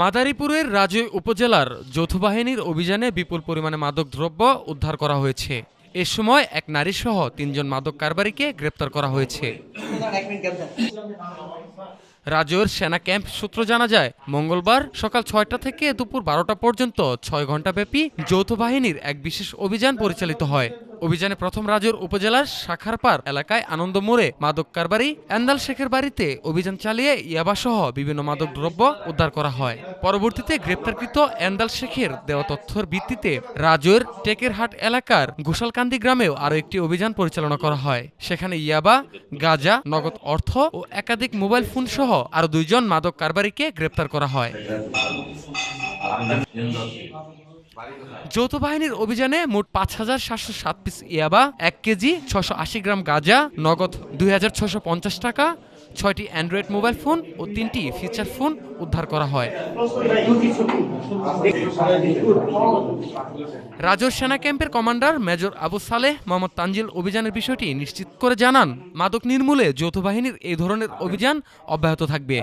মাদারীপুরের রাজৈ উপজেলার যৌথ বাহিনীর অভিযানে বিপুল পরিমাণে মাদকদ্রব্য উদ্ধার করা হয়েছে। এ সময় এক নারীসহ ৩ জন মাদক কারবারিকে গ্রেপ্তার করা হয়েছে। রাজৈর সেনা ক্যাম্প সূত্র জানা যায়, মঙ্গলবার সকাল ৬টা থেকে দুপুর ১২টা পর্যন্ত ৬ ঘণ্টাব্যাপী যৌথ বাহিনীর এক বিশেষ অভিযান পরিচালিত হয়। অভিযানে প্রথম রাজৈর উপজেলার শাখারপাড় এলাকায় আনন্দ মোড়ে মাদক কারবারি এন্দাল শেখের বাড়িতে অভিযান চালিয়ে ইয়াবাসহ বিভিন্ন মাদক দ্রব্য উদ্ধার করা হয়। পরবর্তীতে গ্রেপ্তারকৃত এন্দাল শেখের দেওয়া তথ্যের ভিত্তিতে রাজৈর টেকেরহাট এলাকার ঘোষালকান্দি গ্রামেও আরও একটি অভিযান পরিচালনা করা হয়। সেখানে ইয়াবা, গাঁজা, নগদ অর্থ ও একাধিক মোবাইল ফোন সহ আরও ২ জন মাদক কারবারিকে গ্রেপ্তার করা হয়। যৌথ বাহিনীর অভিযানে মোট ৫,৭০৭ পিস ইয়াবা, ১ কেজি ৬৮০ গ্রাম গাঁজা, নগদ ২,৬৫০ টাকা, ৬টি অ্যান্ড্রয়েড মোবাইল ফোন ও ৩টি ফিচার ফোন উদ্ধার করা হয়। রাজৈর সেনা ক্যাম্পের কমান্ডার মেজর আবু সালেহ মোহাম্মদ তানজিল অভিযানের বিষয়টি নিশ্চিত করে জানান, মাদক নির্মূলে যৌথ বাহিনীর এই ধরনের অভিযান অব্যাহত থাকবে।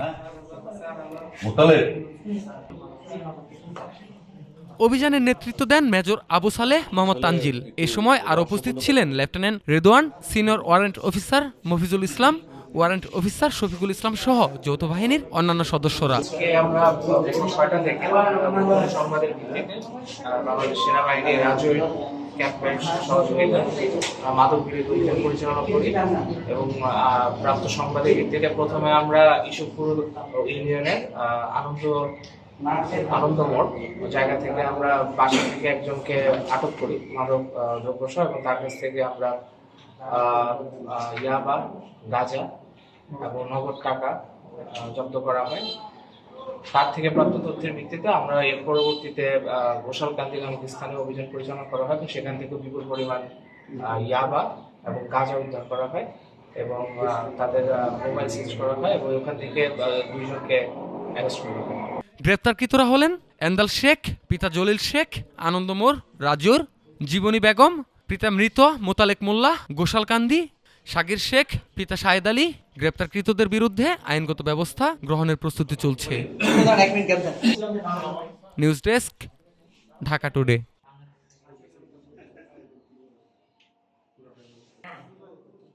অভিযানের নেতৃত্ব দেন মেজর আবু সালেহ মোহাম্মদ তানজিল। এ সময় আর উপস্থিত ছিলেন lieutenant Redwan, senior warrant officer Mafizul Islam, warrant officer Shafiqul Islam সহ যৌথ বাহিনীর অন্যান্য সদস্যরা। মাদক বিরোধী অভিযান পরিচালনা করি এবং প্রাপ্ত সংবাদের ভিত্তিতে প্রথমে আমরা ইসুপুর ইউনিয়নের আনন্দ মোড় জায়গা থেকে আমরা বাসা থেকে একজনকে আটক করি মাদক দ্রব্য সহ, এবং তার কাছ থেকে আমরা ইয়াবা, গাঁজা এবং নগদ টাকা জব্দ করা হয়। তার থেকে প্রাপ্ত তথ্যের ভিত্তিতে আমরা এর পরবর্তীতে ঘোষালকান্দি নামক স্থানে অভিযান পরিচালনা করা হয় এবং সেখান থেকে বিপুল পরিমাণ ইয়াবা এবং গাঁজা উদ্ধার করা হয় এবং তাদের মোবাইল সিজ করা হয় এবং ওখান থেকে ২ জনকে অ্যারেস্ট করা হয়। গ্রেপ্তারকৃতরা হলেন এন্দাল শেখ, পিতা জলিল শেখ, আনন্দমোড় রাজৈর, জীবনী বেগম, পিতা মৃত মোতালেক মোল্লা, গোশালকান্দি, শাকির শেখ, পিতা শাহেদ আলী। গ্রেপ্তারকৃতদের বিরুদ্ধে আইনগত ব্যবস্থা গ্রহণের প্রস্তুতি চলছে। News desk, Dhaka today.